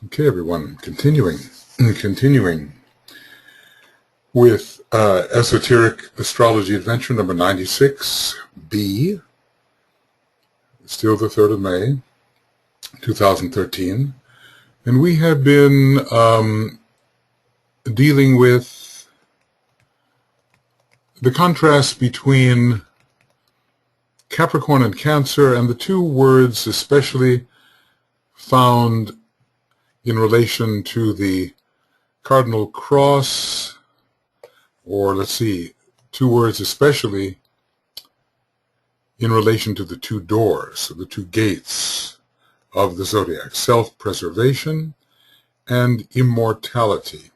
Okay, everyone, continuing with Esoteric Astrology Adventure number 96B, still the 3rd of May, 2013. And we have been dealing with the contrast between Capricorn and Cancer, and the two words especially found in relation to the Cardinal Cross, or let's see, two words especially in relation to the two doors, or the two gates of the zodiac: self-preservation and immortality.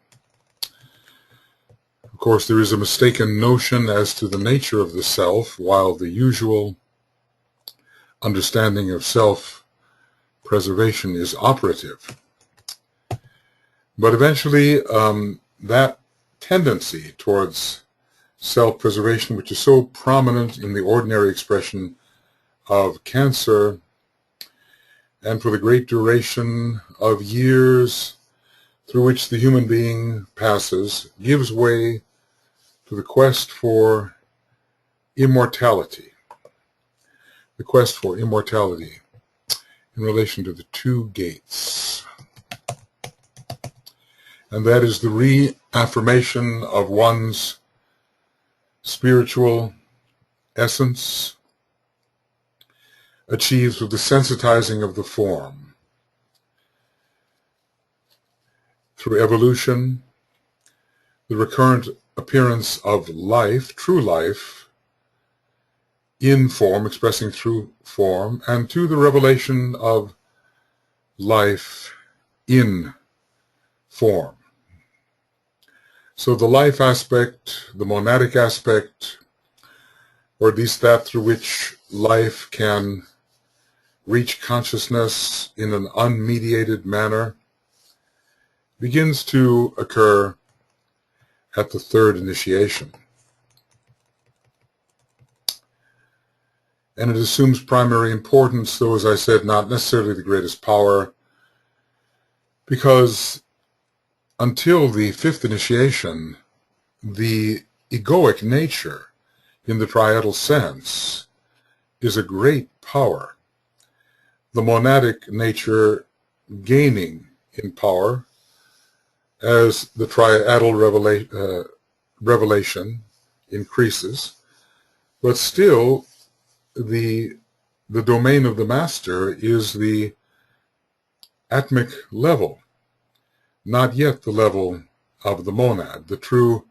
Of course, there is a mistaken notion as to the nature of the self, while the usual understanding of self-preservation is operative. But eventually, that tendency towards self-preservation, which is so prominent in the ordinary expression of Cancer, and for the great duration of years through which the human being passes, gives way to the quest for immortality. The quest for immortality in relation to the two gates. And that is the reaffirmation of one's spiritual essence, achieved through the sensitizing of the form, through evolution, the recurrent appearance of life, true life, in form, expressing through form, and to the revelation of life in form. So the life aspect, the monadic aspect, or at least that through which life can reach consciousness in an unmediated manner, begins to occur at the third initiation. And it assumes primary importance, though, as I said, not necessarily the greatest power, because until the fifth initiation, the egoic nature, in the triadal sense, is a great power. The monadic nature gaining in power as the triadal revelation increases, but still the domain of the master is the atmic level, not yet the level of the monad. The true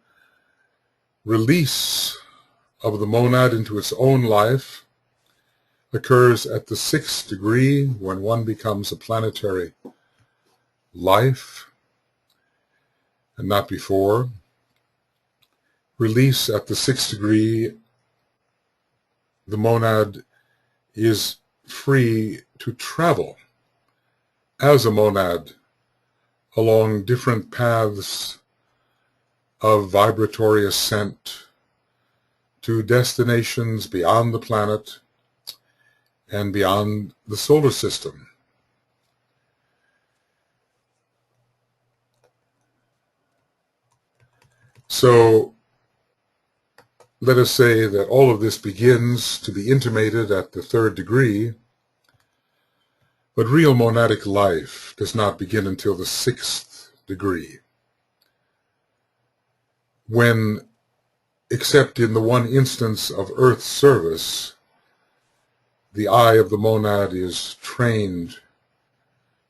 release of the monad into its own life occurs at the 6th degree, when one becomes a planetary life, and not before. Release at the 6th degree, the monad is free to travel as a monad along different paths of vibratory ascent to destinations beyond the planet and beyond the solar system. So let us say that all of this begins to be intimated at the 3rd degree, but real monadic life does not begin until the 6th degree, when, except in the one instance of Earth's service, the eye of the monad is trained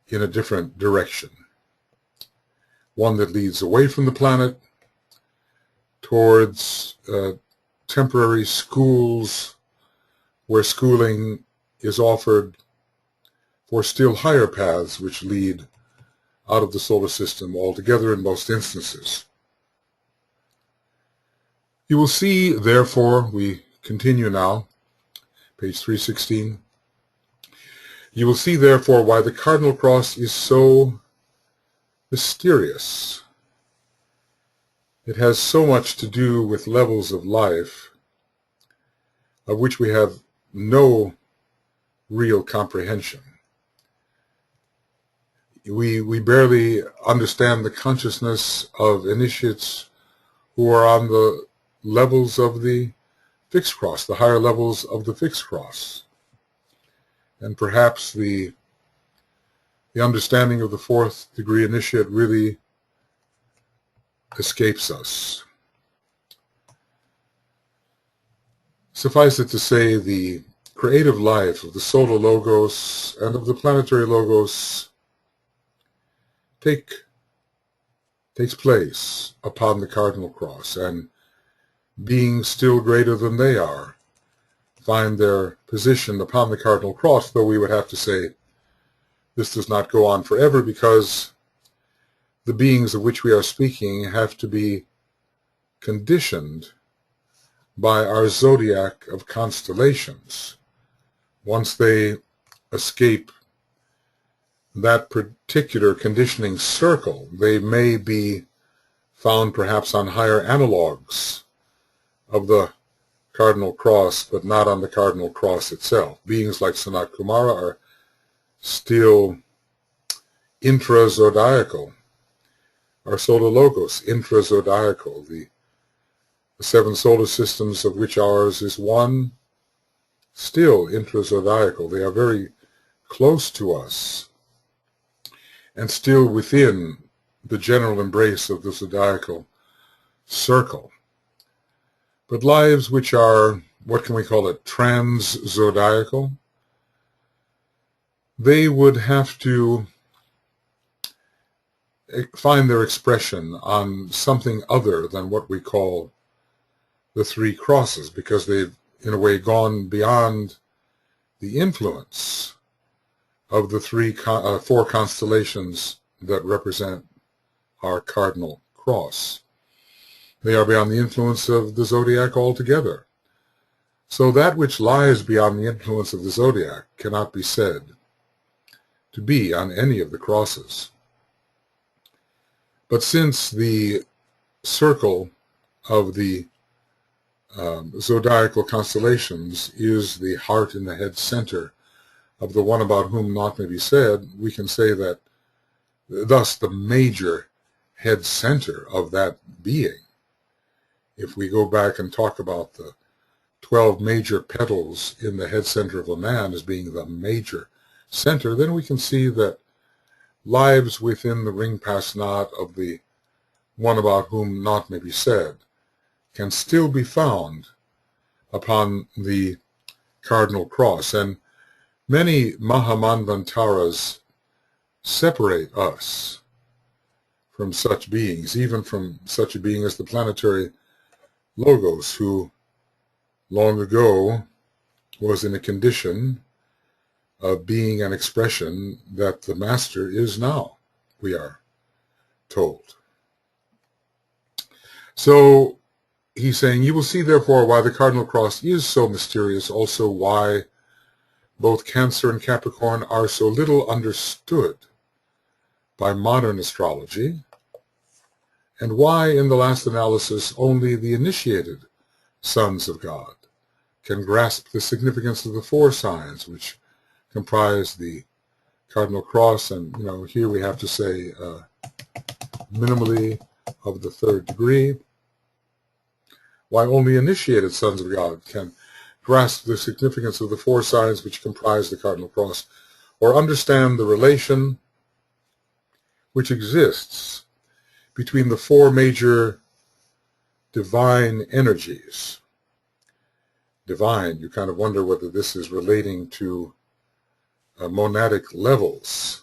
in a different direction, one that leads away from the planet towards temporary schools where schooling is offered for still higher paths which lead out of the solar system altogether in most instances. You will see, therefore, we continue now, page 316, you will see, therefore, why the Cardinal Cross is so mysterious. It has so much to do with levels of life of which we have no real comprehension. we barely understand the consciousness of initiates who are on the levels of the fixed cross, the higher levels of the fixed cross. And perhaps the understanding of the fourth degree initiate really escapes us. Suffice it to say, the creative life of the solar logos and of the planetary logos takes place upon the Cardinal Cross, and beings still greater than they are find their position upon the Cardinal Cross, though we would have to say this does not go on forever, because the beings of which we are speaking have to be conditioned by our zodiac of constellations. Once they escape that particular conditioning circle, they may be found perhaps on higher analogs of the Cardinal Cross, but not on the Cardinal Cross itself. Beings like Sanat Kumara are still intra-zodiacal. Our solar logos, intra-zodiacal, the seven solar systems of which ours is one, still intra-zodiacal. They are very close to us and still within the general embrace of the zodiacal circle. But lives which are, what can we call it, trans-zodiacal, they would have to find their expression on something other than what we call the three crosses, because they've, in a way, gone beyond the influence of the four constellations that represent our Cardinal Cross. They are beyond the influence of the zodiac altogether. So that which lies beyond the influence of the zodiac cannot be said to be on any of the crosses. But since the circle of the zodiacal constellations is the heart and the head center of the one about whom naught may be said, we can say that thus the major head center of that being, if we go back and talk about the 12 major petals in the head center of a man as being the major center, then we can see that lives within the ring past knot of the one about whom naught may be said can still be found upon the Cardinal Cross. And many Mahamanvantaras separate us from such beings, even from such a being as the Planetary Logos, who long ago was in a condition of being an expression that the Master is now, we are told. So he's saying, you will see therefore why the Cardinal Cross is so mysterious, also why both Cancer and Capricorn are so little understood by modern astrology, and why, in the last analysis, only the initiated sons of God can grasp the significance of the four signs which comprise the Cardinal Cross, and here we have to say minimally of the third degree, why only initiated sons of God can grasp the significance of the four signs which comprise the Cardinal Cross, or understand the relation which exists between the four major divine energies. Divine, you kind of wonder whether this is relating to monadic levels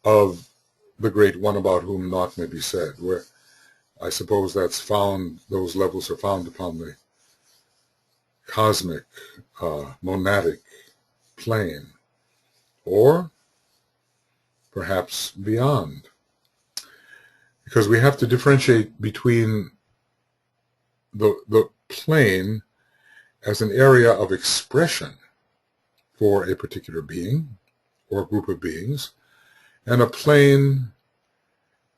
of the great one about whom naught may be said, where I suppose that's found, those levels are found upon the cosmic, monadic plane, or perhaps beyond. Because we have to differentiate between the plane as an area of expression for a particular being or group of beings, and a plane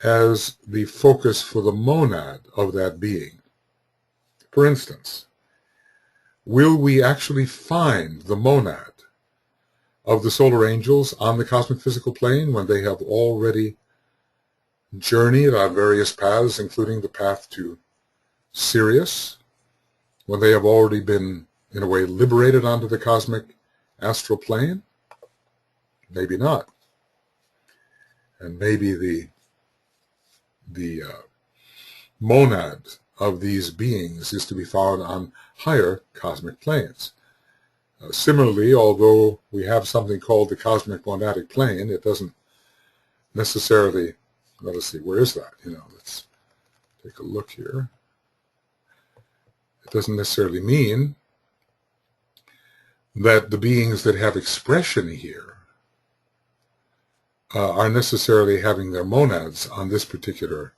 as the focus for the monad of that being. For instance, will we actually find the monad of the solar angels on the cosmic physical plane when they have already journeyed on various paths, including the path to Sirius, when they have already been, in a way, liberated onto the cosmic astral plane? Maybe not. And maybe the monad of these beings is to be found on higher cosmic planes. Similarly, although we have something called the cosmic monadic plane, it doesn't necessarily, let us see, where is that? Let's take a look here. It doesn't necessarily mean that the beings that have expression here are necessarily having their monads on this particular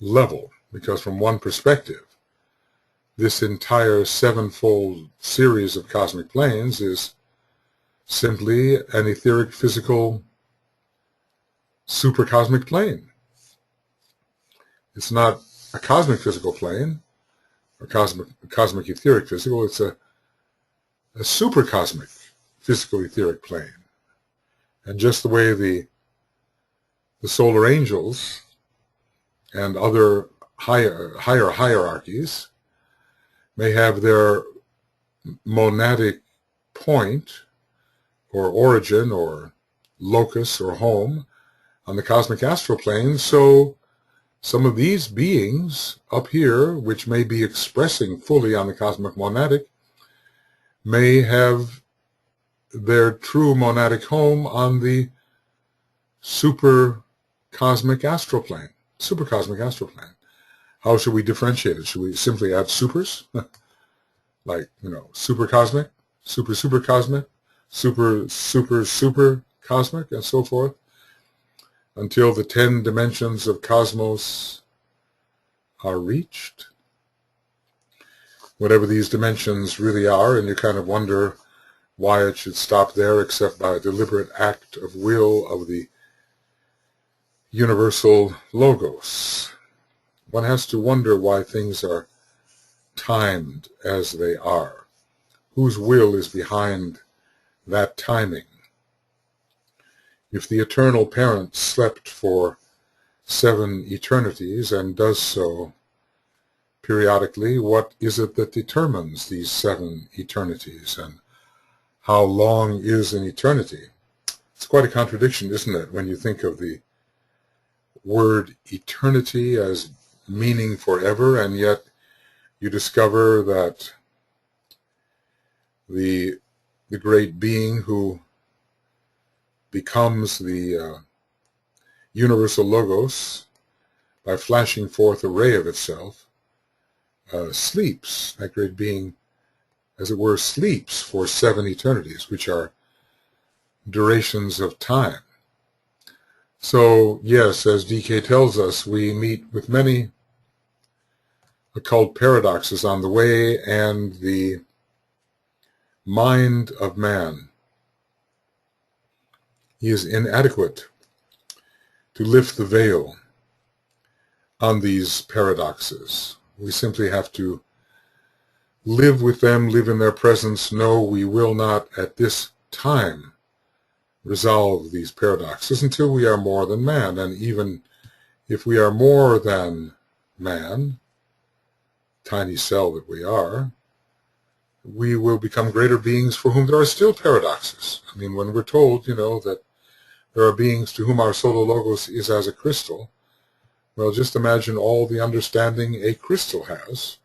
level, because from one perspective, this entire sevenfold series of cosmic planes is simply an etheric physical supercosmic plane. It's not a cosmic physical plane, or cosmic etheric physical. It's a supercosmic physical etheric plane. And just the way the solar angels and other higher hierarchies may have their monadic point or origin or locus or home on the cosmic astral plane, so some of these beings up here, which may be expressing fully on the cosmic monadic, may have their true monadic home on the supercosmic astral plane. How should we differentiate it? Should we simply add supers? Like, supercosmic, supercosmic, super cosmic, and so forth, until the 10 dimensions of cosmos are reached? Whatever these dimensions really are, and you kind of wonder why it should stop there, except by a deliberate act of will of the universal logos. One has to wonder why things are timed as they are. Whose will is behind that timing? If the eternal parent slept for 7 eternities and does so periodically, what is it that determines these 7 eternities, and how long is an eternity? It's quite a contradiction, isn't it, when you think of the word eternity as meaning forever, and yet you discover that the great being who becomes the universal logos by flashing forth a ray of itself sleeps. That great being, as it were, sleeps for 7 eternities, which are durations of time. So, yes, as DK tells us, we meet with many occult paradoxes on the way, and the mind of man is inadequate to lift the veil on these paradoxes. We simply have to live with them, live in their presence, know we will not at this time resolve these paradoxes until we are more than man. And even if we are more than man, tiny cell that we are, we will become greater beings for whom there are still paradoxes. I mean, when we're told, that there are beings to whom our solar logos is as a crystal, well, just imagine all the understanding a crystal has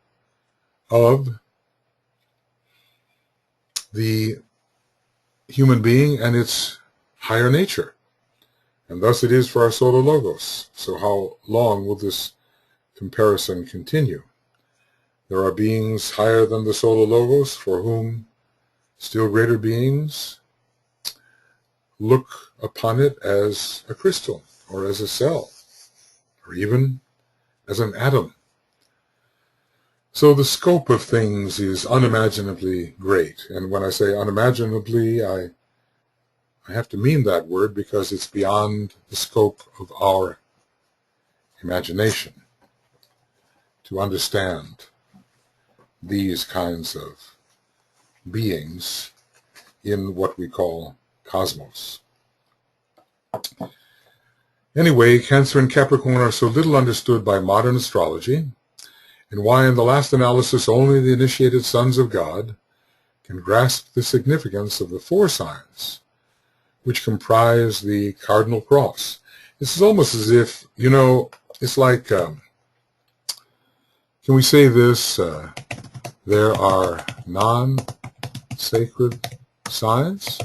of the human being and its higher nature. And thus it is for our solar logos. So how long will this comparison continue? There are beings higher than the solar logos for whom still greater beings look upon it as a crystal, or as a cell, or even as an atom. So the scope of things is unimaginably great. And when I say unimaginably, I have to mean that word because it's beyond the scope of our imagination to understand these kinds of beings in what we call cosmos. Anyway, Cancer and Capricorn are so little understood by modern astrology, and why in the last analysis only the initiated sons of God can grasp the significance of the 4 signs which comprise the Cardinal Cross. This is almost as if, it's like, can we say this, there are non-sacred signs,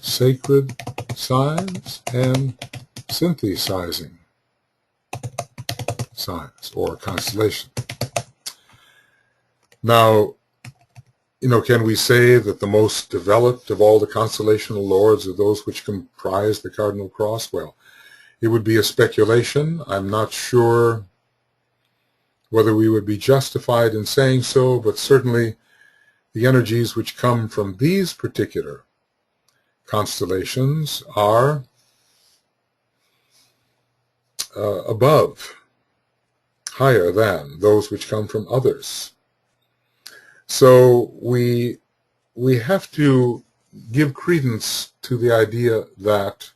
sacred signs, and synthesizing signs, or constellation. Now, can we say that the most developed of all the constellational lords are those which comprise the Cardinal Cross? Well, it would be a speculation. I'm not sure whether we would be justified in saying so, but certainly the energies which come from these particular constellations are above, higher than those which come from others. So we have to give credence to the idea that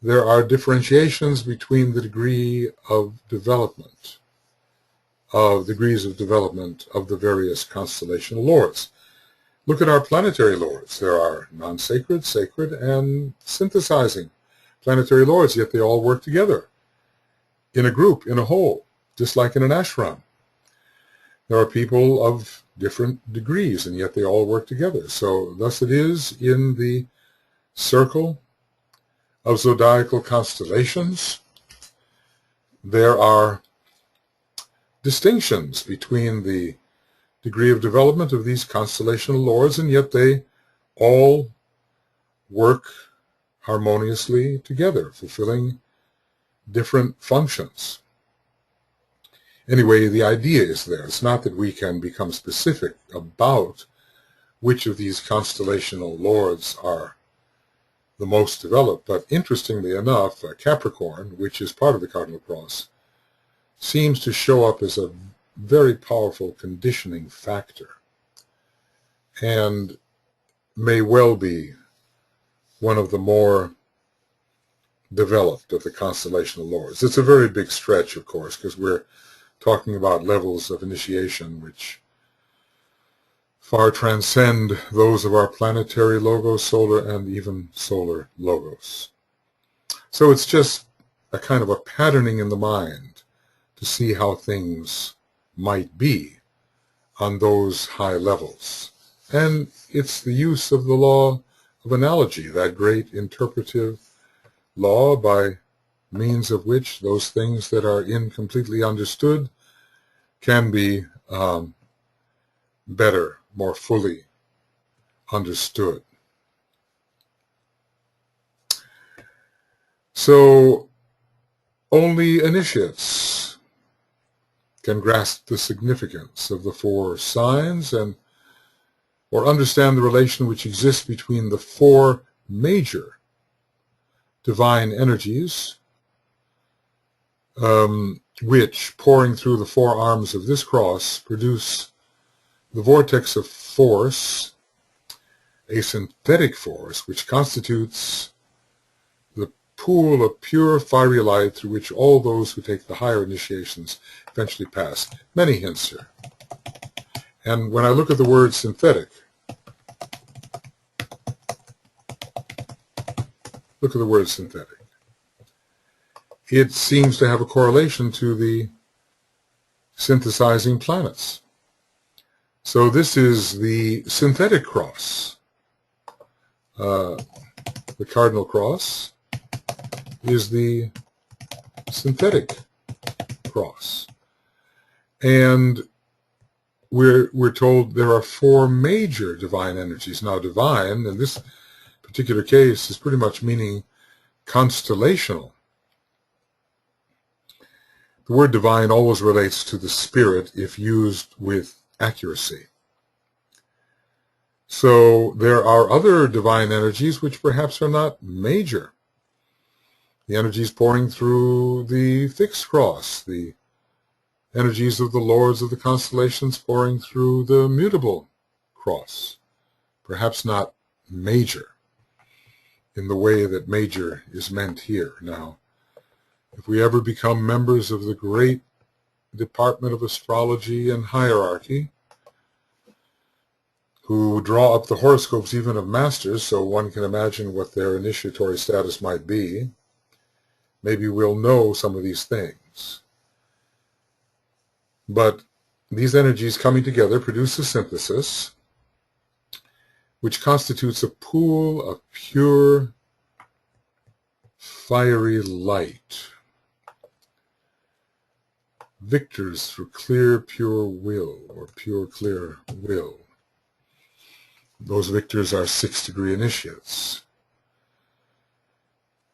there are differentiations between the degrees of development of the various constellational lords. Look at our planetary lords. There are non-sacred, sacred, and synthesizing planetary lords, yet they all work together in a group, in a whole, just like in an ashram. There are people of different degrees, and yet they all work together. So thus it is in the circle of zodiacal constellations. There are distinctions between the degree of development of these constellational lords, and yet they all work harmoniously together, fulfilling different functions. Anyway, the idea is there. It's not that we can become specific about which of these constellational lords are the most developed, but interestingly enough, Capricorn, which is part of the Cardinal Cross, seems to show up as a very powerful conditioning factor, and may well be one of the more developed of the constellational lords. It's a very big stretch, of course, because we're talking about levels of initiation which far transcend those of our planetary logos, solar, and even solar logos. So it's just a kind of a patterning in the mind to see how things might be on those high levels. And it's the use of the law of analogy, that great interpretive law by means of which those things that are incompletely understood can be better, more fully understood. So only initiates can grasp the significance of the 4 signs or understand the relation which exists between the 4 major divine energies, which, pouring through the 4 arms of this cross, produce the vortex of force, a synthetic force, which constitutes the pool of pure fiery light through which all those who take the higher initiations eventually pass. Many hints here. And when I look at the word synthetic, look at the word synthetic. It seems to have a correlation to the synthesizing planets. So this is the synthetic cross. The Cardinal Cross is the synthetic cross. And we're told there are 4 major divine energies. Now, divine, in this particular case, is pretty much meaning constellational. The word divine always relates to the spirit if used with accuracy. So there are other divine energies which perhaps are not major. The energies pouring through the fixed cross, the energies of the lords of the constellations pouring through the mutable cross, perhaps not major. in the way that major is meant here. Now, if we ever become members of the great department of astrology and hierarchy, who draw up the horoscopes even of masters, so one can imagine what their initiatory status might be, maybe we'll know some of these things. But these energies coming together produce a synthesis which constitutes a pool of pure, fiery light. Victors through clear, pure will, or pure, clear will. Those victors are 6th-degree initiates.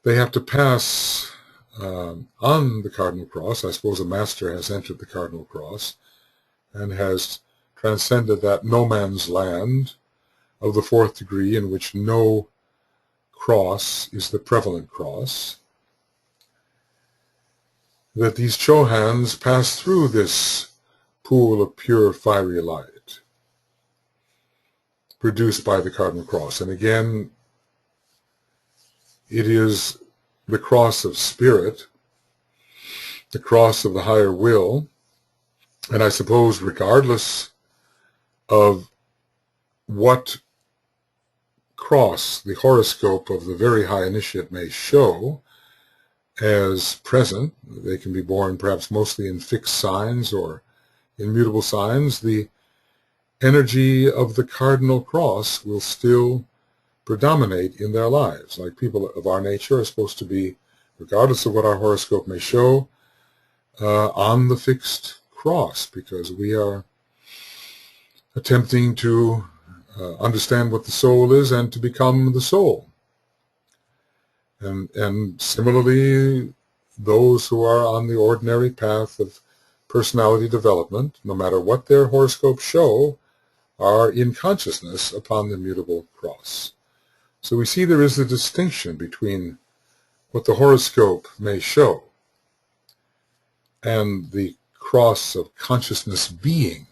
They have to pass on the Cardinal Cross. I suppose a master has entered the Cardinal Cross and has transcended that no man's land of the 4th degree in which no cross is the prevalent cross. That these Chohans pass through this pool of pure fiery light produced by the Cardinal Cross. And again, it is the cross of spirit, the cross of the higher will, and I suppose regardless of what cross the horoscope of the very high initiate may show as present, they can be born perhaps mostly in fixed signs or immutable signs, the energy of the Cardinal Cross will still predominate in their lives. Like people of our nature are supposed to be, regardless of what our horoscope may show, on the fixed cross, because we are attempting to understand what the soul is and to become the soul. And similarly, those who are on the ordinary path of personality development, no matter what their horoscopes show, are in consciousness upon the mutable cross. So we see there is a distinction between what the horoscope may show and the cross of consciousness being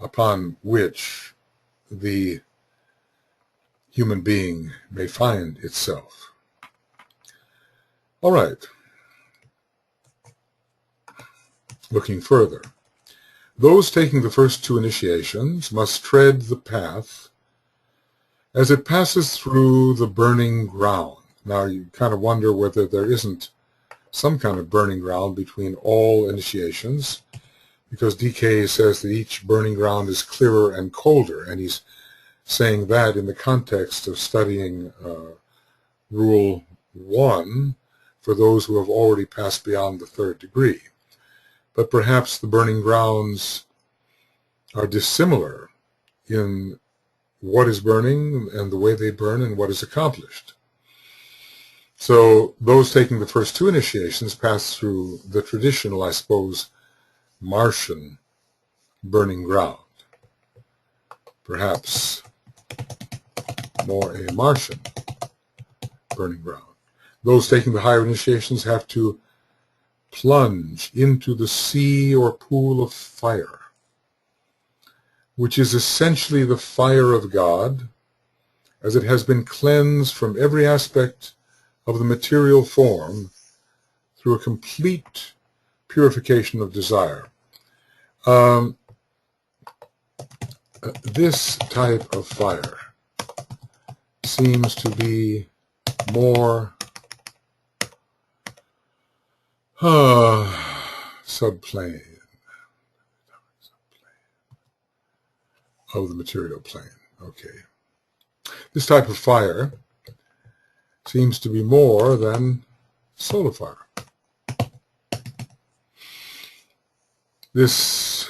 upon which the human being may find itself. All right. Looking further. Those taking the first 2 initiations must tread the path as it passes through the burning ground. Now you kind of wonder whether there isn't some kind of burning ground between all initiations, because DK says that each burning ground is clearer and colder, and he's saying that in the context of studying Rule 1 for those who have already passed beyond the 3rd degree. But perhaps the burning grounds are dissimilar in what is burning and the way they burn and what is accomplished. So those taking the first 2 initiations pass through the traditional, I suppose, Martian burning ground. Perhaps more a Martian burning ground. Those taking the higher initiations have to plunge into the sea or pool of fire, which is essentially the fire of God, as it has been cleansed from every aspect of the material form through a complete purification of desire. This type of fire seems to be more subplane of the material plane. Okay. This type of fire seems to be more than solar fire. This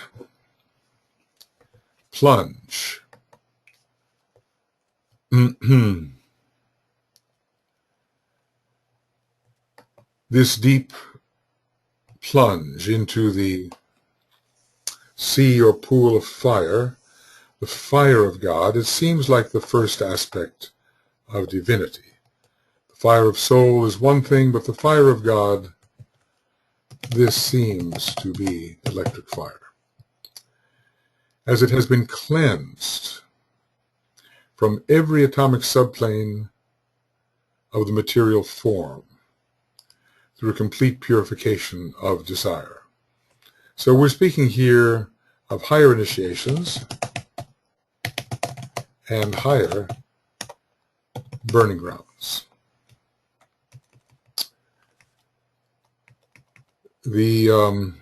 plunge, this deep plunge into the sea or pool of fire, the fire of God, it seems like the first aspect of divinity. The fire of soul is one thing, but the fire of God, this seems to be electric fire. As it has been cleansed from every atomic subplane of the material form through complete purification of desire. So we're speaking here of higher initiations and higher burning grounds. When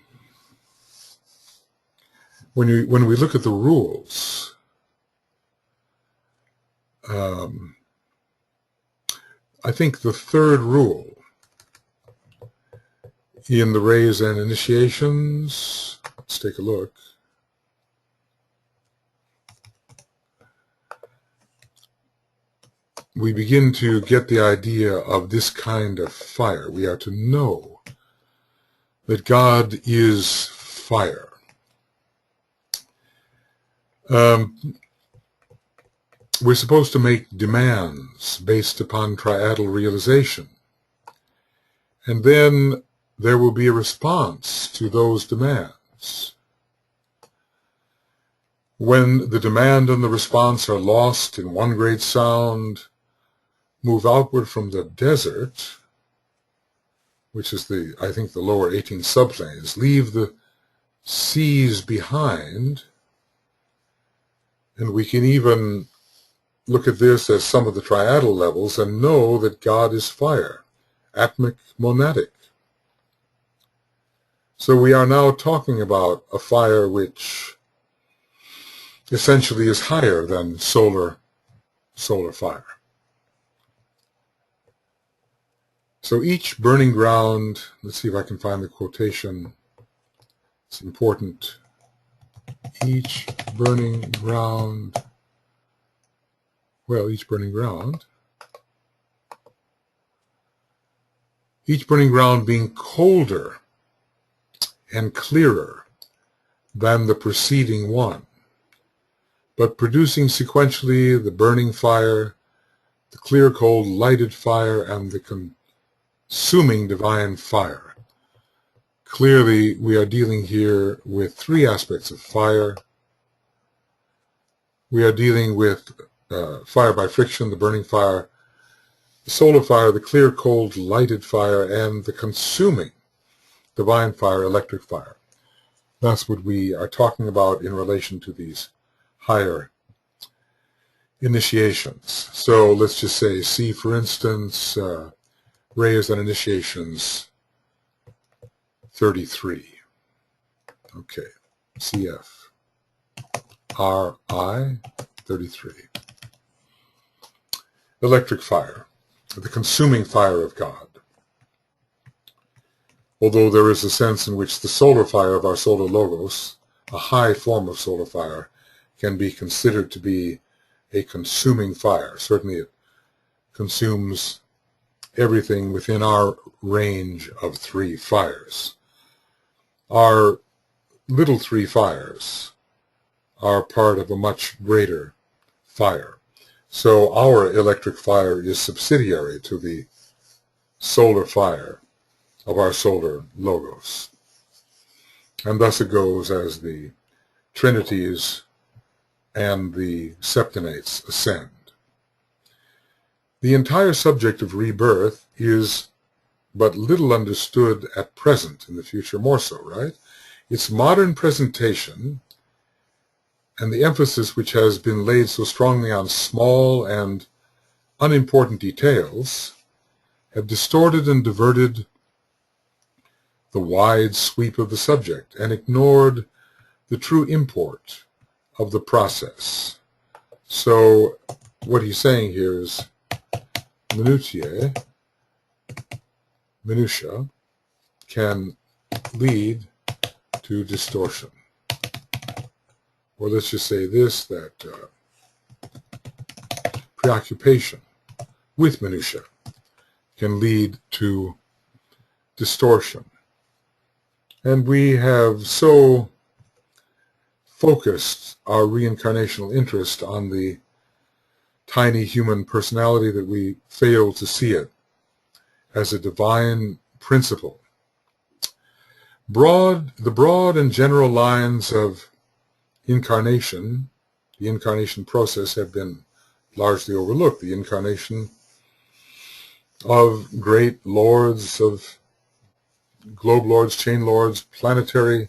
we look at the rules, I think the third rule in the rays and initiations, let's take a look. We begin to get the idea of this kind of fire. We are to know that God is fire. We're supposed to make demands based upon triadal realization. And then there will be a response to those demands. When the demand and the response are lost in one great sound, move outward from the desert, which is I think the lower 18 subplanes, leave the seas behind, and we can even look at this as some of the triadal levels and know that God is fire, atmic, monadic. So we are now talking about a fire which essentially is higher than solar fire. So each burning ground, let's see if I can find the quotation, it's important. Each burning ground being colder and clearer than the preceding one, but producing sequentially the burning fire, the clear, cold, lighted fire, and the consuming divine fire. Clearly, we are dealing here with three aspects of fire. We are dealing with fire by friction, the burning fire, the solar fire, the clear, cold, lighted fire, and the consuming divine fire, electric fire. That's what we are talking about in relation to these higher initiations. So let's just say, see, for instance, rays and initiations 33. Okay, CF. RI 33. Electric fire, the consuming fire of God. Although there is a sense in which the solar fire of our solar logos, a high form of solar fire, can be considered to be a consuming fire. Certainly it consumes everything within our range of three fires. Our little three fires are part of a much greater fire. So our electric fire is subsidiary to the solar fire of our solar logos. And thus it goes as the trinities and the septonates ascend. The entire subject of rebirth is but little understood at present, in the future more so, right? Its modern presentation and the emphasis which has been laid so strongly on small and unimportant details have distorted and diverted the wide sweep of the subject and ignored the true import of the process. So what he's saying here is minutiae, minutia, can lead to distortion. Or let's just say this, that preoccupation with minutia can lead to distortion. And we have so focused our reincarnational interest on the tiny human personality that we fail to see it as a divine principle. The broad and general lines of incarnation, the incarnation process, have been largely overlooked. The incarnation of great lords, of globe lords, chain lords, planetary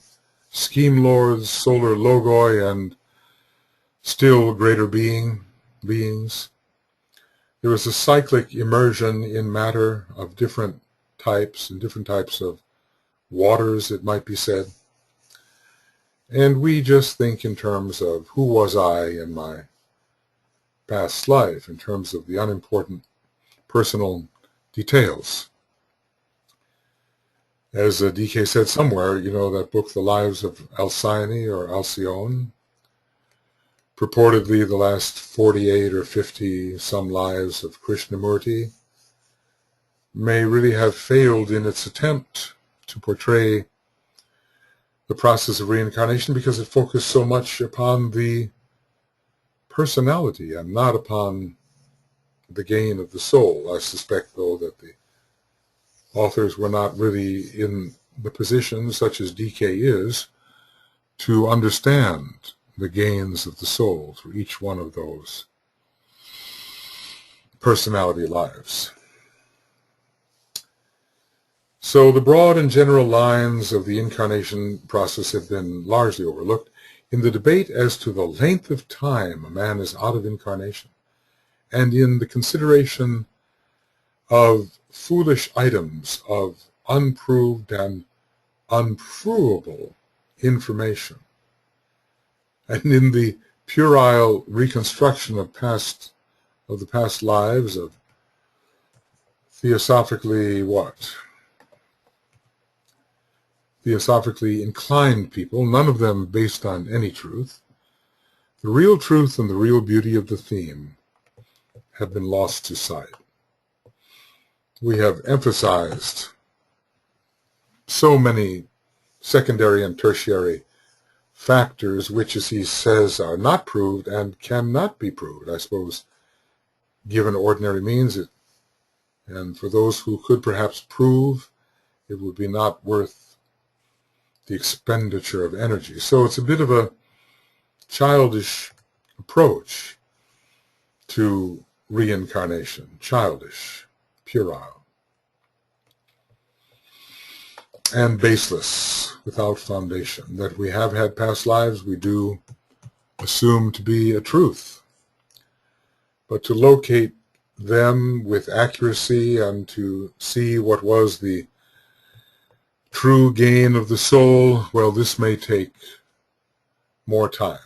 scheme lords, solar logoi, and still greater beings. There is a cyclic immersion in matter of different types, and different types of waters, it might be said. And we just think in terms of who was I in my past life, in terms of the unimportant personal details. As DK said somewhere, you know, that book, The Lives of Alcyone or Alcyone, purportedly the last 48 or 50 some lives of Krishnamurti, may really have failed in its attempt to portray the process of reincarnation because it focused so much upon the personality and not upon the gain of the soul. I suspect, though, that the authors were not really in the position, such as DK is, to understand the gains of the soul through each one of those personality lives. So the broad and general lines of the incarnation process have been largely overlooked in the debate as to the length of time a man is out of incarnation, and in the consideration of foolish items of unproved and unprovable information, and in the puerile reconstruction of the past lives of theosophically inclined people, none of them based on any truth. The real truth and the real beauty of the theme have been lost to sight. We have emphasized so many secondary and tertiary factors which, as he says, are not proved and cannot be proved. I suppose, given ordinary means, and for those who could perhaps prove, it would be not worth the expenditure of energy. So it's a bit of a childish approach to reincarnation, childish, puerile, and baseless, without foundation. That we have had past lives, we do assume to be a truth. But to locate them with accuracy and to see what was the true gain of the soul, well, this may take more time,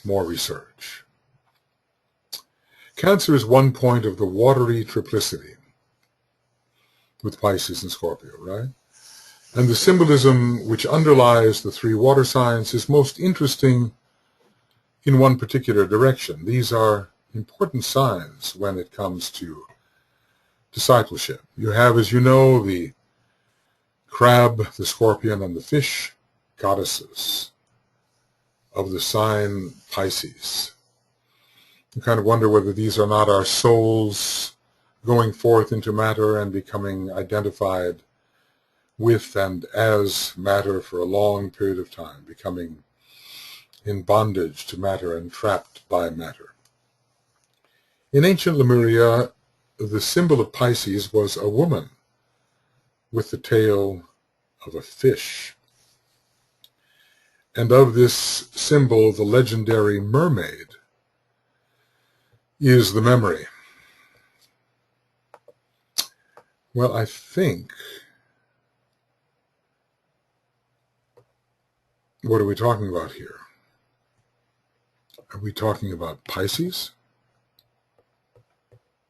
more research. Cancer is one point of the watery triplicity with Pisces and Scorpio, right? And the symbolism which underlies the three water signs is most interesting in one particular direction. These are important signs when it comes to discipleship. You have, as you know, the crab, the scorpion, and the fish goddesses of the sign Pisces. You kind of wonder whether these are not our souls going forth into matter and becoming identified with and as matter for a long period of time, becoming in bondage to matter and trapped by matter. In ancient Lemuria, the symbol of Pisces was a woman with the tail of a fish. And of this symbol, the legendary mermaid is the memory. Well, I think, what are we talking about here? Are we talking about Pisces?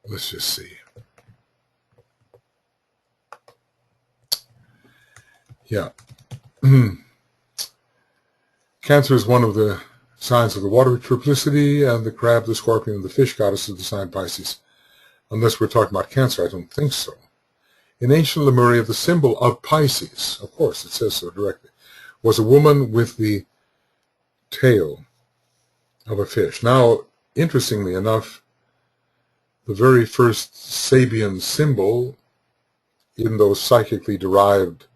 Let's just see. Yeah. Cancer is one of the signs of the water triplicity, and the crab, the scorpion, and the fish goddess is the sign Pisces. Unless we're talking about Cancer, I don't think so. In ancient Lemuria, the symbol of Pisces, of course, it says so directly, was a woman with the tail of a fish. Now, interestingly enough, the very first Sabian symbol in those psychically derived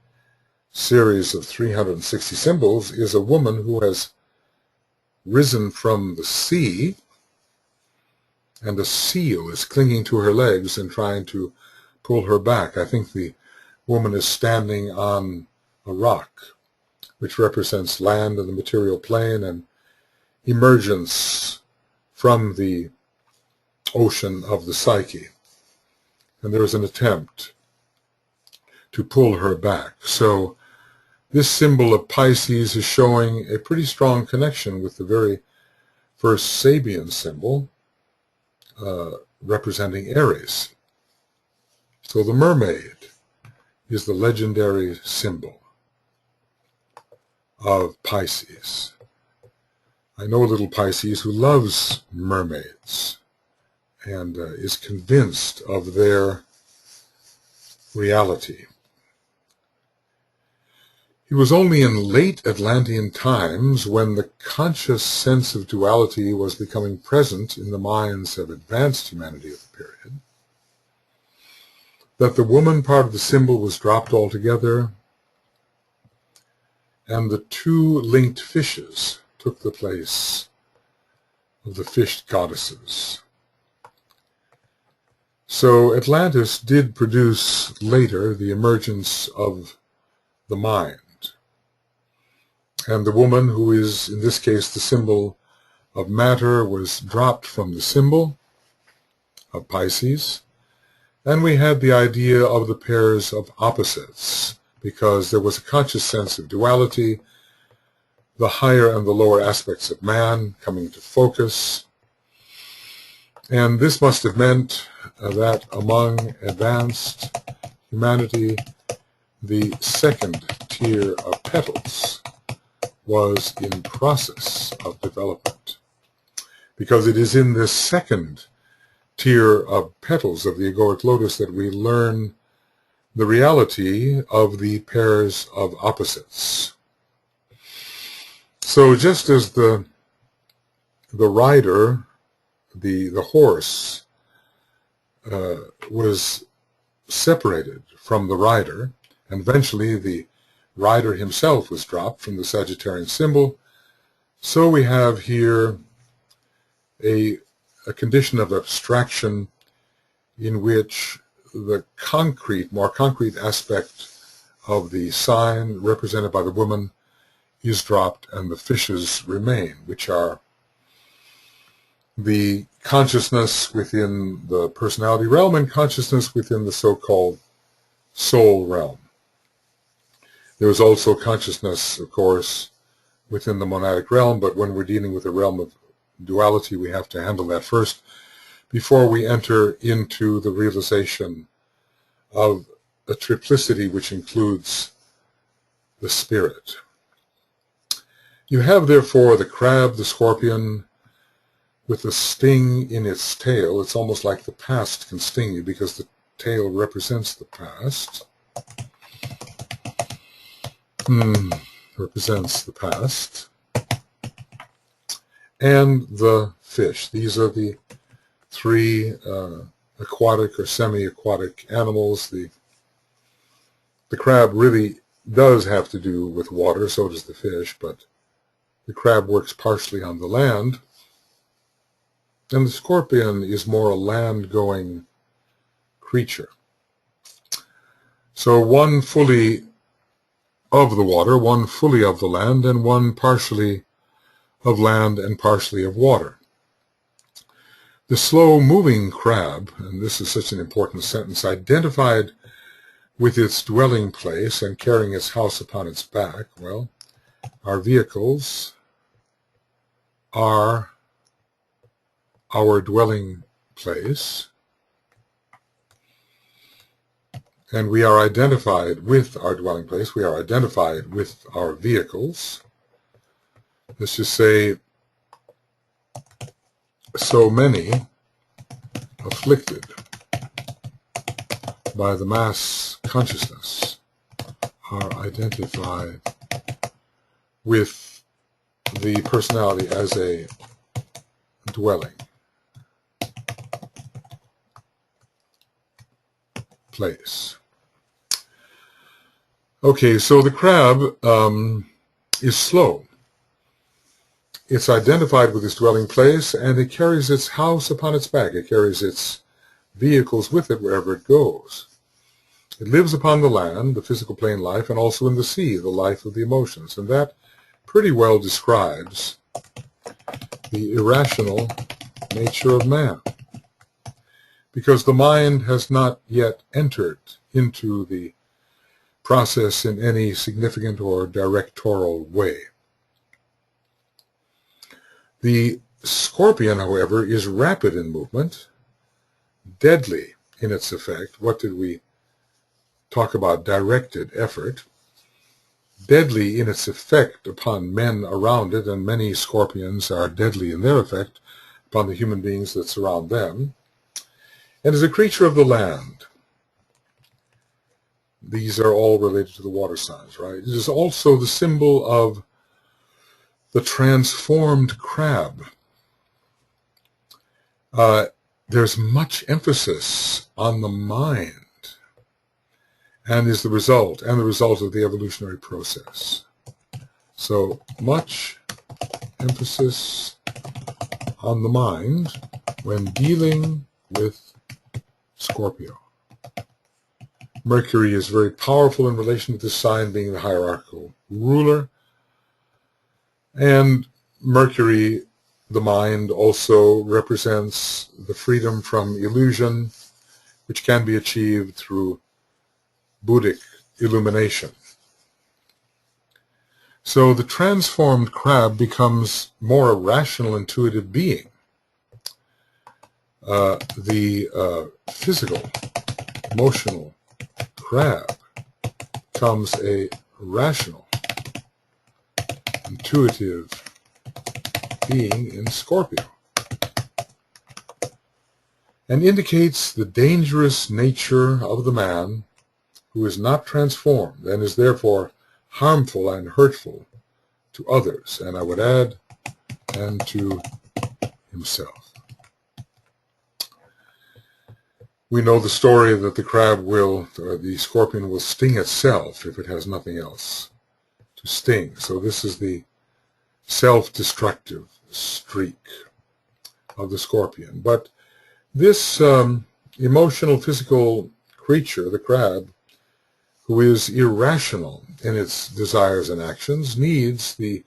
series of 360 symbols is a woman who has risen from the sea and a seal is clinging to her legs and trying to pull her back. I think the woman is standing on a rock, which represents land and the material plane and emergence from the ocean of the psyche. And there is an attempt to pull her back. So this symbol of Pisces is showing a pretty strong connection with the very first Sabian symbol, representing Aries. So the mermaid is the legendary symbol of Pisces. I know a little Pisces who loves mermaids and is convinced of their reality. It was only in late Atlantean times, when the conscious sense of duality was becoming present in the minds of advanced humanity of the period, that the woman part of the symbol was dropped altogether, and the two linked fishes took the place of the fish goddesses. So Atlantis did produce later the emergence of the mind. And the woman, who is in this case the symbol of matter, was dropped from the symbol of Pisces. And we had the idea of the pairs of opposites, because there was a conscious sense of duality, the higher and the lower aspects of man coming to focus. And this must have meant that among advanced humanity, the second tier of petals was in process of development, because it is in this second tier of petals of the egoic lotus that we learn the reality of the pairs of opposites. So just as the rider, the horse, was separated from the rider, and eventually the rider himself was dropped from the Sagittarian symbol, so we have here a condition of abstraction in which the concrete, more concrete aspect of the sign represented by the woman is dropped, and the fishes remain, which are the consciousness within the personality realm and consciousness within the so-called soul realm. There is also consciousness, of course, within the monadic realm, but when we're dealing with the realm of duality, we have to handle that first before we enter into the realization of a triplicity which includes the spirit. You have, therefore, the crab, the scorpion, with the sting in its tail. It's almost like the past can sting you because the tail represents the past. Represents the past. And the fish. These are the three aquatic or semi-aquatic animals. The crab really does have to do with water, so does the fish, but the crab works partially on the land, and the scorpion is more a land-going creature. So one fully of the water, one fully of the land, and one partially of land and partially of water. The slow-moving crab, and this is such an important sentence, identified with its dwelling place and carrying its house upon its back. Well, our vehicles are our dwelling place, and we are identified with our dwelling place. We are identified with our vehicles. Let's just say, so many afflicted by the mass consciousness are identified with the personality as a dwelling place. Okay, so the crab is slow it's identified with its dwelling place, and it carries its house upon its back. It carries its vehicles with it wherever it goes. It lives upon the land, the physical plane life, and also in the sea, the life of the emotions. And that pretty well describes the irrational nature of man, because the mind has not yet entered into the process in any significant or directorial way. The scorpion, however, is rapid in movement, deadly in its effect. What did we talk about? Directed effort. Deadly in its effect upon men around it, and many scorpions are deadly in their effect upon the human beings that surround them, and is a creature of the land. These are all related to the water signs, right? It is also the symbol of the transformed crab. There's much emphasis on the mind, and is the result of the evolutionary process. So much emphasis on the mind when dealing with Scorpio. Mercury is very powerful in relation to this sign, being the hierarchical ruler. And Mercury, the mind, also represents the freedom from illusion, which can be achieved through Buddhic illumination. So the transformed crab becomes more a rational, intuitive being. The physical, emotional crab becomes a rational, intuitive being in Scorpio, and indicates the dangerous nature of the man who is not transformed and is therefore harmful and hurtful to others, and I would add, and to himself. We know the story that the scorpion will sting itself if it has nothing else to sting. So this is the self-destructive streak of the scorpion. But this emotional, physical creature, the crab, who is irrational in its desires and actions, needs the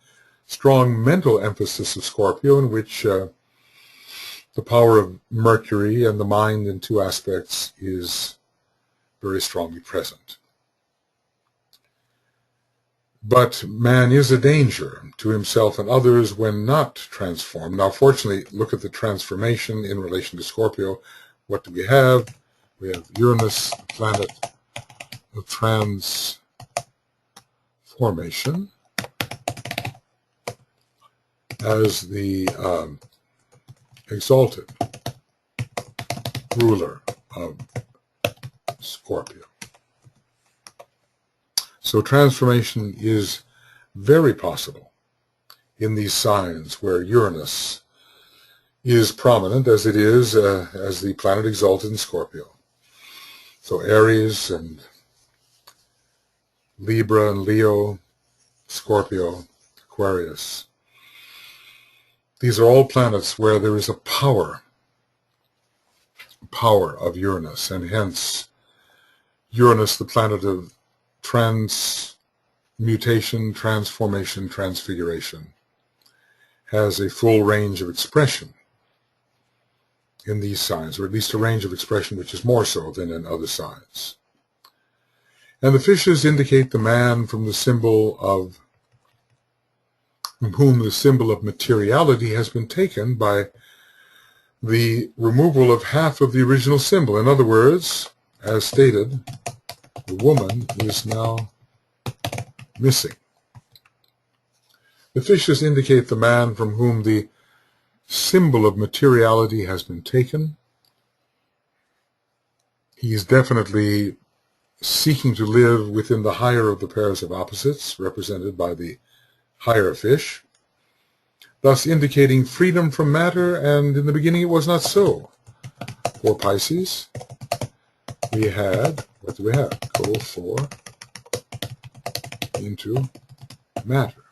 strong mental emphasis of Scorpio, in which the power of Mercury and the mind in two aspects is very strongly present. But man is a danger to himself and others when not transformed. Now, fortunately, look at the transformation in relation to Scorpio. What do we have? We have Uranus, the planet of transformation, as the exalted ruler of Scorpio. So transformation is very possible in these signs where Uranus is prominent, as it is as the planet exalted in Scorpio. So Aries and Libra and Leo, Scorpio, Aquarius. These are all planets where there is a power of Uranus, and hence Uranus, the planet of transmutation, transformation, transfiguration, has a full range of expression in these signs, or at least a range of expression which is more so than in other signs. And the fishes indicate the man from whom the symbol of materiality has been taken by the removal of half of the original symbol. In other words, as stated, the woman is now missing. The fishes indicate the man from whom the symbol of materiality has been taken. He is definitely seeking to live within the higher of the pairs of opposites, represented by the higher fish, thus indicating freedom from matter, and in the beginning it was not so. For Pisces, we had, what do we have? Go for into matter.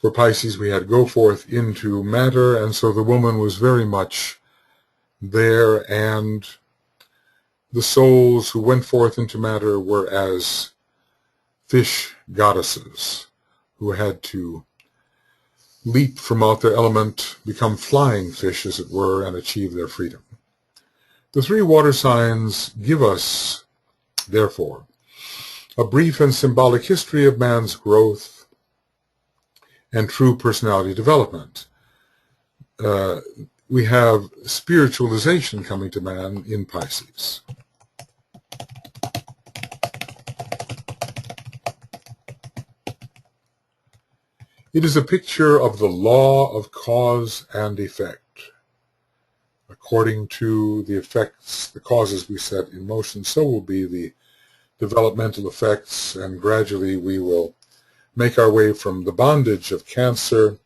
For Pisces, we had go forth into matter, and so the woman was very much there, and the souls who went forth into matter were as fish goddesses who had to leap from out their element, become flying fish, as it were, and achieve their freedom. The three water signs give us, therefore, a brief and symbolic history of man's growth and true personality development. We have spiritualization coming to man in Pisces. It is a picture of the law of cause and effect. According to the effects, the causes we set in motion, so will be the developmental effects, and gradually we will make our way from the bondage of Cancer,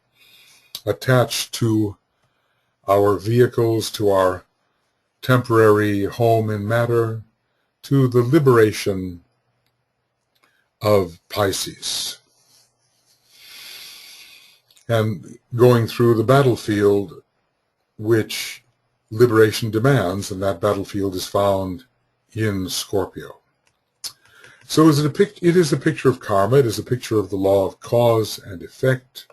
attached to our vehicles, to our temporary home in matter, to the liberation of Pisces, and going through the battlefield which liberation demands, and that battlefield is found in Scorpio. So it is a picture of karma, it is a picture of the law of cause and effect.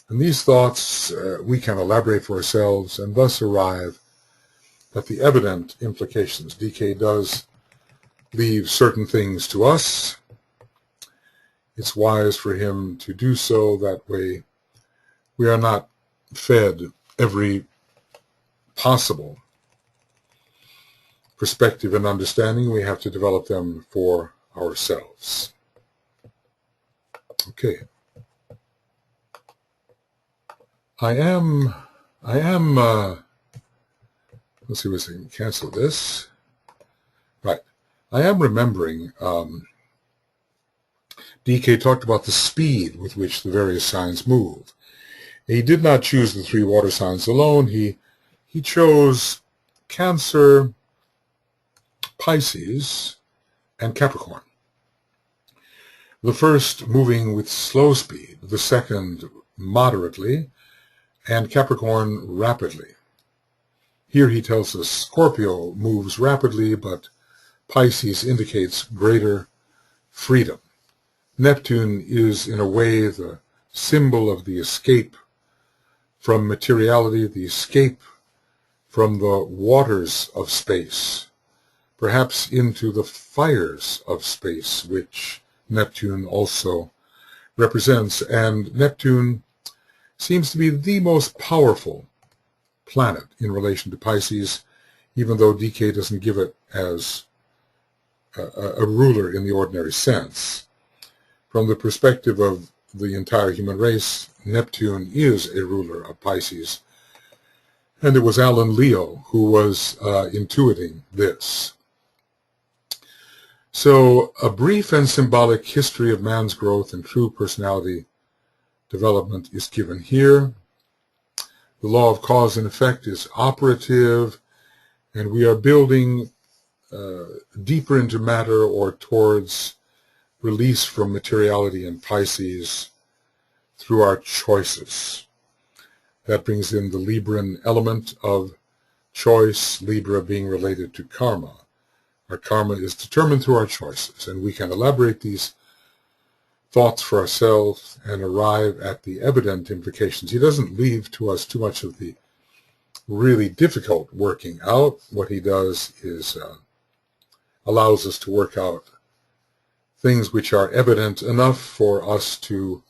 And these thoughts we can elaborate for ourselves and thus arrive at the evident implications. DK does leave certain things to us. It's wise for him to do so. That way we are not fed every possible perspective and understanding. We have to develop them for ourselves. Okay. I am, let's see if I can cancel this. Right. I am remembering, DK talked about the speed with which the various signs move. He did not choose the three water signs alone. He chose Cancer, Pisces, and Capricorn. The first moving with slow speed, the second moderately, and Capricorn rapidly. Here he tells us Scorpio moves rapidly, but Pisces indicates greater freedom. Neptune is, in a way, the symbol of the escape from materiality, the escape from the waters of space, perhaps into the fires of space, which Neptune also represents. And Neptune seems to be the most powerful planet in relation to Pisces, even though DK doesn't give it as a ruler in the ordinary sense. From the perspective of the entire human race, Neptune is a ruler of Pisces, and it was Alan Leo who was intuiting this. So, a brief and symbolic history of man's growth and true personality development is given here. The law of cause and effect is operative, and we are building deeper into matter or towards release from materiality in Pisces through our choices. That brings in the Libran element of choice, Libra being related to karma. Our karma is determined through our choices, and we can elaborate these thoughts for ourselves and arrive at the evident implications. He doesn't leave to us too much of the really difficult working out. What he does is allows us to work out things which are evident enough for us to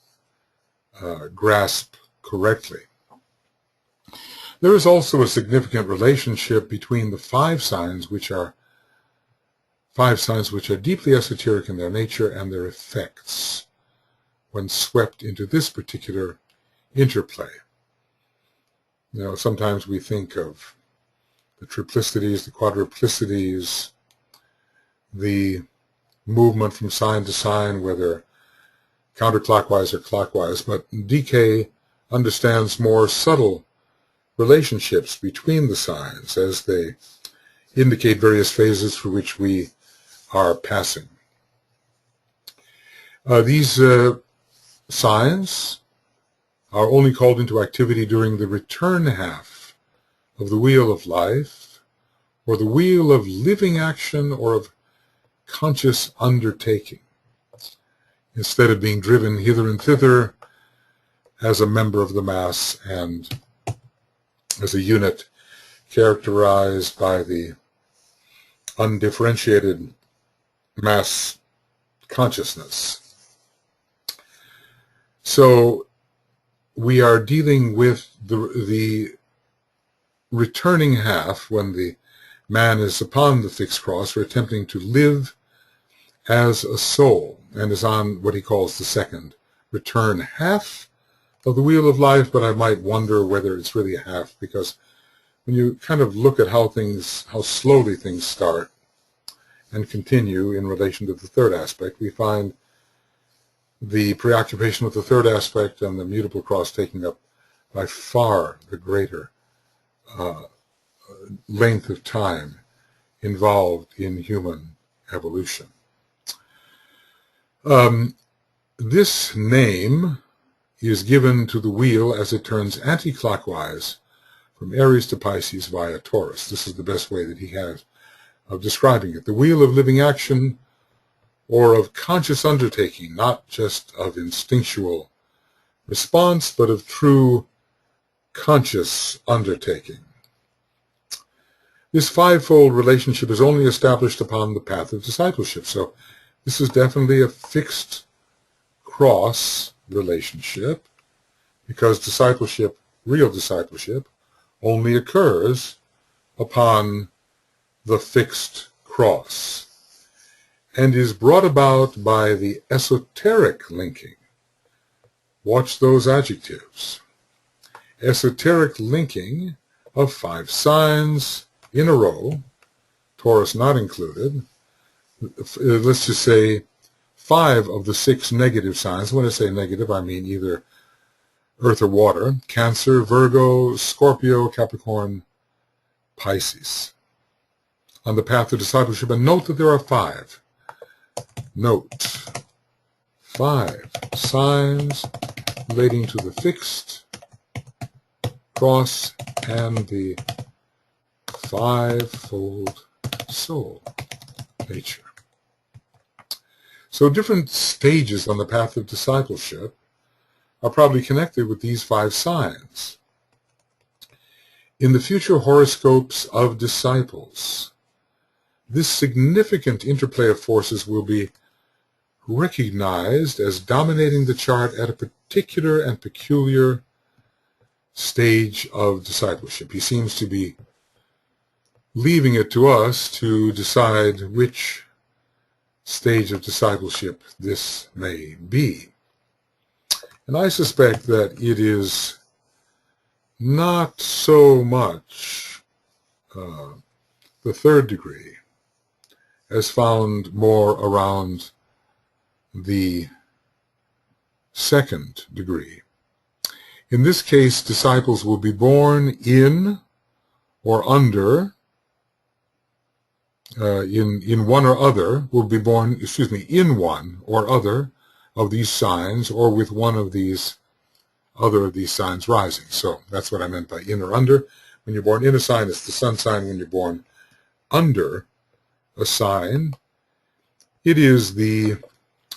grasp correctly. There is also a significant relationship between the five signs which are deeply esoteric in their nature and their effects when swept into this particular interplay. You know, sometimes we think of the triplicities, the quadruplicities, the movement from sign to sign, whether counterclockwise or clockwise, but DK understands more subtle relationships between the signs as they indicate various phases through which we are passing. These signs are only called into activity during the return half of the wheel of life, or the wheel of living action or of conscious undertaking, instead of being driven hither and thither as a member of the mass and as a unit characterized by the undifferentiated mass consciousness. So we are dealing with the returning half when the man is upon the fixed cross, or attempting to live as a soul, and is on what he calls the second return half of the wheel of life. But I might wonder whether it's really a half, because when you kind of look at how slowly things start and continue in relation to the third aspect, we find the preoccupation with the third aspect and the mutable cross taking up by far the greater length of time involved in human evolution. This name is given to the wheel as it turns anti-clockwise from Aries to Pisces via Taurus. This is the best way that he has of describing it. The wheel of living action, or of conscious undertaking, not just of instinctual response, but of true conscious undertaking. This fivefold relationship is only established upon the path of discipleship. So this is definitely a fixed cross relationship, because discipleship, real discipleship, only occurs upon the fixed cross, and is brought about by the esoteric linking. Watch those adjectives. Esoteric linking of 5 signs in a row, Taurus not included. Let's just say 5 of the 6 negative signs. When I say negative, I mean either earth or water: Cancer, Virgo, Scorpio, Capricorn, Pisces, on the path of discipleship. And note that there are 5. Note 5 signs relating to the fixed cross and the fivefold soul nature. So different stages on the path of discipleship are probably connected with these 5 signs. In the future horoscopes of disciples, this significant interplay of forces will be recognized as dominating the chart at a particular and peculiar stage of discipleship. He seems to be leaving it to us to decide which stage of discipleship this may be. And I suspect that it is not so much the third degree, as found more around the second degree. In this case, disciples will be born in or under, in one or other, will be born, in one or other of these signs, or with one of these other of these signs rising. So that's what I meant by in or under. When you're born in a sign, it's the sun sign. When you're born under a sign, it is the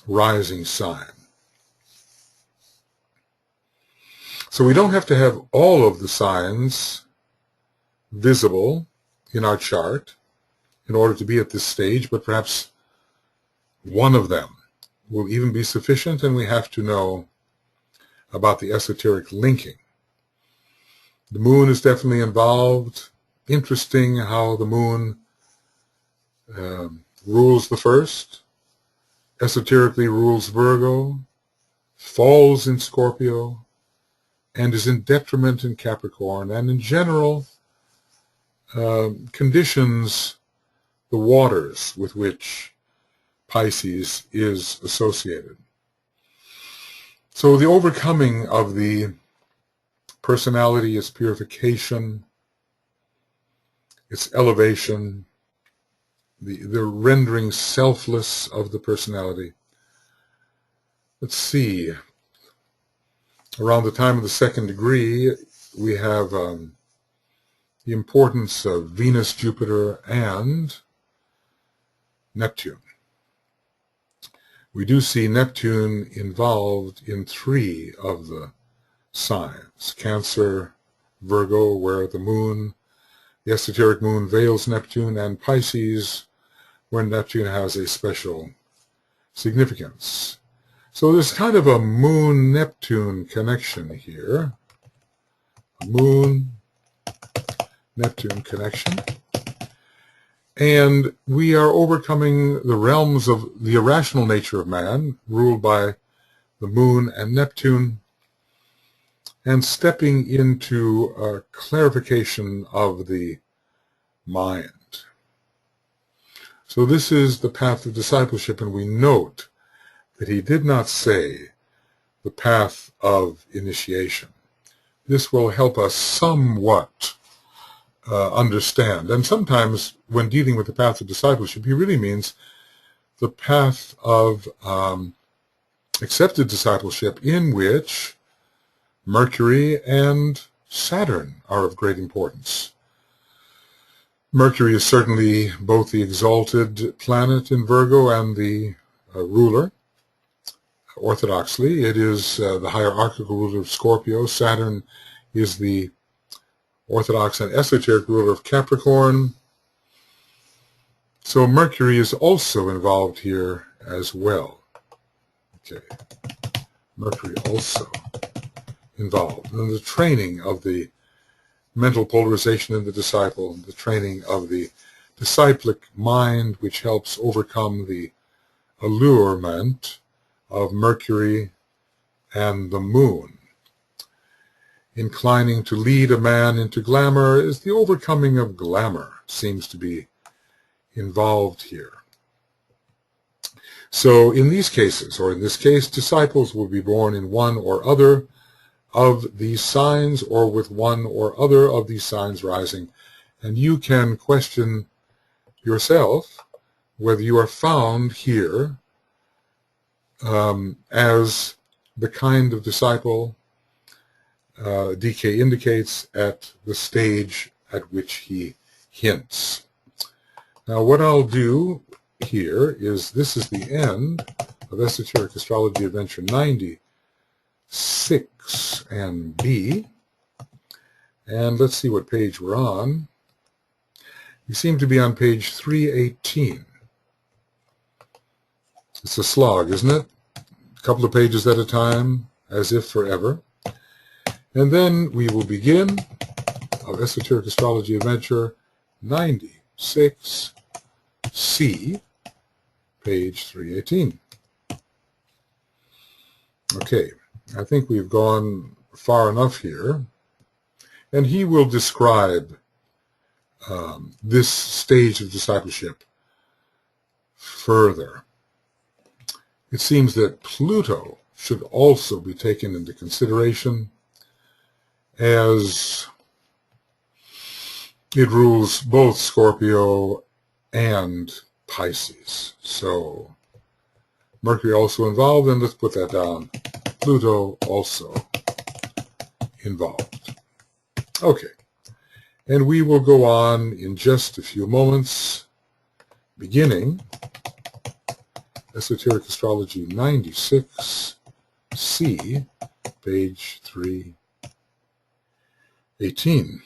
rising sign. So we don't have to have all of the signs visible in our chart in order to be at this stage, but perhaps one of them will even be sufficient, and we have to know about the esoteric linking. The moon is definitely involved. Interesting how the moon rules the first, esoterically rules Virgo, falls in Scorpio, and is in detriment in Capricorn, and in general conditions the waters with which Pisces is associated. So the overcoming of the personality, its purification, its elevation, the rendering selfless of the personality. Let's see. Around the time of the second degree, we have the importance of Venus, Jupiter, and Neptune. We do see Neptune involved in 3 of the signs: Cancer, Virgo, where the moon, the esoteric moon, veils Neptune, and Pisces, where Neptune has a special significance. So there's kind of a moon-Neptune connection here. A moon-Neptune connection. And we are overcoming the realms of the irrational nature of man, ruled by the moon and Neptune, and stepping into a clarification of the mind. So this is the path of discipleship, and we note that he did not say the path of initiation. This will help us somewhat understand. And sometimes when dealing with the path of discipleship, he really means the path of accepted discipleship, in which Mercury and Saturn are of great importance. Mercury is certainly both the exalted planet in Virgo and the ruler. Orthodoxly, it is the hierarchical ruler of Scorpio. Saturn is the orthodox and esoteric ruler of Capricorn. So Mercury is also involved here as well. Okay, Mercury also involved in the training of the mental polarization in the disciple, the training of the disciplic mind, which helps overcome the allurement of Mercury and the moon. Inclining to lead a man into glamour is the overcoming of glamour, seems to be involved here. So in these cases, or in this case, disciples will be born in one or other of these signs, or with one or other of these signs rising. And you can question yourself whether you are found here as the kind of disciple DK indicates at the stage at which he hints. Now what I'll do here is, this is the end of Esoteric Astrology Adventure 96 and B. And let's see what page we're on. We seem to be on page 318. It's a slog, isn't it? A couple of pages at a time, as if forever. And then we will begin our Esoteric Astrology Adventure 96C, page 318. Okay, I think we've gone far enough here. And he will describe this stage of discipleship further. It seems that Pluto should also be taken into consideration, as it rules both Scorpio and Pisces. So Mercury also involved, and let's put that down. Pluto also involved. Okay, and we will go on in just a few moments, beginning Esoteric Astrology 96C, page 318.